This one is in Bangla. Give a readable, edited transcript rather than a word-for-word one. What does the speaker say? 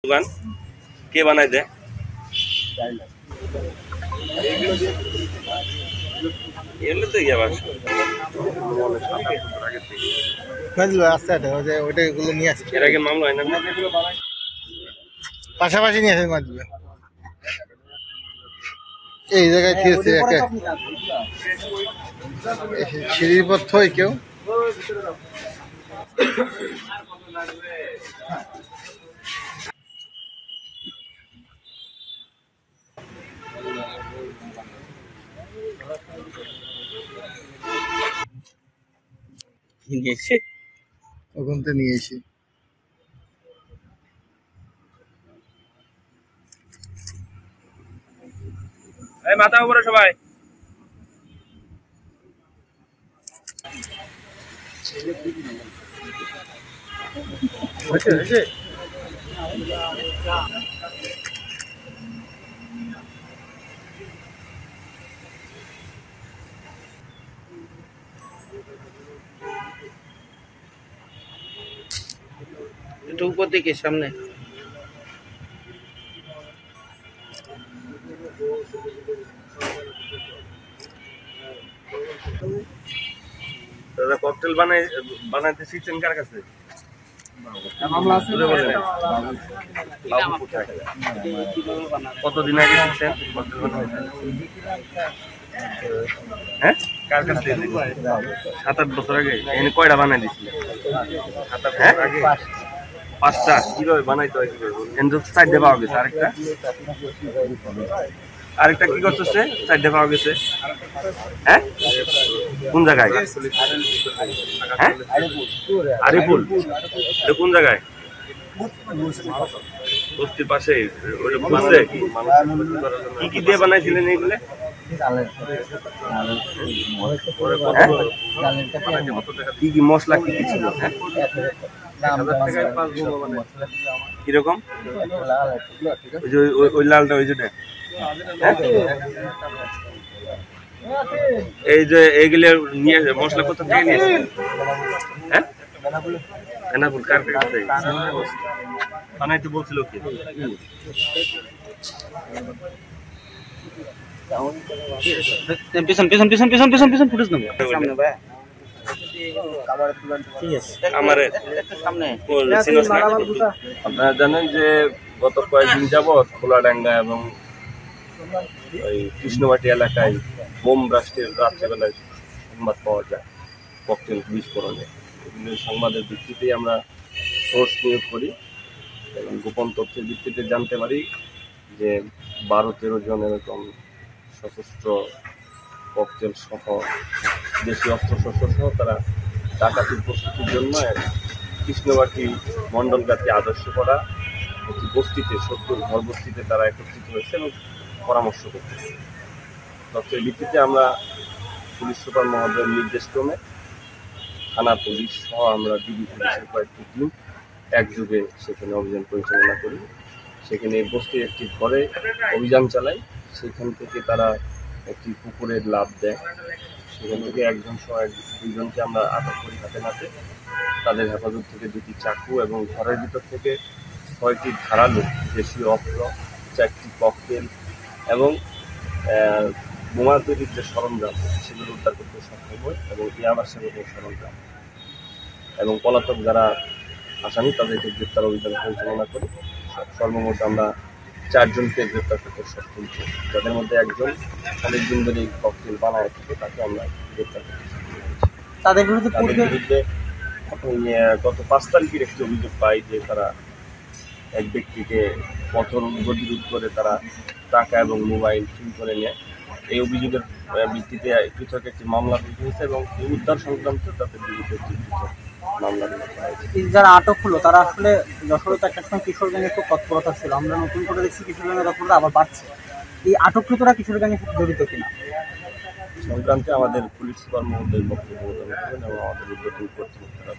দোকান কে বানায় দেয়? এগুলো তো ইয়ে বাস ওইটাগুলো নিয়ে আসছে, এর আগে মামলা হয় না? পাশাপাশি নিয়ে আসে মাছগুলো এই জায়গায় খেয়েছে সিঁড়ির পর থই কেউ নিয়েছে ওখান থেকে নিয়ে এসে মাথা উপরে সবাই। একটু উপর দিকে সামনে দাদা ককটেল বানাইতে শিখছেন কার কাছে? কতদিন আগে শিখছেন ককটেল বানাইতে? হ্যাঁ, কার কাছ থেকে? 7-8 বছর আগে। এনে কয়টা বানাই দিছিলেন? 7-8 আগে 5টা। কিভাবে বানাইতে হয় এনে 4টে পাওয়া গেছে। আরেকটা কি করতেছে? 4টে পাওয়া গেছে। হ্যাঁ, কোন জায়গায়? হ্যাঁ, আরিফুল। এটা কোন জায়গায়? বস্তির পাশে। বুঝছে কি কি দিয়ে বানাইছিলেন এইগুলো? কি কি মশলা কি কি ছিল? হ্যাঁ, কিরকম? ওই লালটা ওই যেটা। এই যে এইগুলো নিয়ে মশলা কোথা থেকে নিয়েছে? হ্যাঁ, বেনাপুল। কার কাছে বানাইতে বলছিল কি? পিছন পিছন পিছন পিছন পিছন পিছন ফুটেজ নেবো সামনে ভাই আপনারা জানেন যে গত কয়েকদিন যাবৎ খোলাডাঙ্গা এবং ওই কৃষ্ণবাটি এলাকায় বোম ব্লাস্টের রাত্রেবেলায় সংবাদ পাওয়া যায় ককটেল বিস্ফোরণে। এগুলো সংবাদের ভিত্তিতেই আমরা সোর্স নিয়োগ করি এবং গোপন তথ্যের ভিত্তিতে জানতে পারি যে 12-13 জন এরকম সশস্ত্র ককটেল সহ দেশীয় অস্ত্রশস্ত্র সহ তারা ডাকাতির প্রস্তুতির জন্য কৃষ্ণবাটি মণ্ডলগাতি আদর্শ করা একটি বস্তিতে 70 ঘর বস্তিতে তারা একত্রিত হয়েছে এবং পরামর্শ করতেছে। তথ্যের ভিত্তিতে আমরা পুলিশ সুপার মহোদয়ের নির্দেশক্রমে থানা পুলিশ সহ আমরা ডিবি পুলিশের কয়েকটি টিম একযোগে সেখানে অভিযান পরিচালনা করি। সেখানে বস্তির একটি ঘরে অভিযান চালাই। সেখান থেকে তারা একটি পুকুরের লাভ দেয়। সেখান থেকে একজন সহ 2জনকে আমরা আটক করি হাতে নাতে। তাদের হেফাজত থেকে 2টি চাকু এবং ঘরের ভিতর থেকে 6টি ধারালো দেশীয় অস্ত্র, 4টি ককটেল এবং বোমা তৈরির যে সরঞ্জাম সেগুলো উদ্ধার করতে সক্ষম হয় এবং ইয়াবার সেবকের সরঞ্জাম এবং পলাতক যারা আসামি তাদেরকে গ্রেপ্তার অভিযান পরিচালনা করি। সর্বমোট আমরা 4 জনকে গ্রেপ্তার করতে সক্ষম হই, যাদের মধ্যে একজন অনেকদিন ধরে ককটেল বানায় থাকে, তাকে আমরা গ্রেপ্তার করতে সক্ষম হয়েছি। তাদের বিরুদ্ধে গত 5 তারিখের একটি অভিযোগ পাই যে তারা এক ব্যক্তিকে পথর গতিরোধ করে তারা টাকা এবং মোবাইল চুরি করে নেয়। এই অভিযোগের ভিত্তিতে পৃথক একটি মামলা হয়েছে এবং উদ্ধার সংক্রান্ত তাদের বিরুদ্ধে একটি পৃথক মামলা হয়েছে। যারা আটক হলো তারা আসলে যশোরে একটা সময় কিশোর গ্যাংয়ে খুব তৎপরতা ছিল, আমরা নতুন করে দেখছি কিশোর গ্যাংয়ের তৎপরতা আবার বাড়ছে। এই আটককৃতরা কিশোর গ্যাংয়ের সাথে জড়িত কিনা সংক্রান্তে আমাদের পুলিশ সুপার মহোদয়ের বক্তব্য এবং আমাদের উদ্যোতন কর্তৃপক্ষরা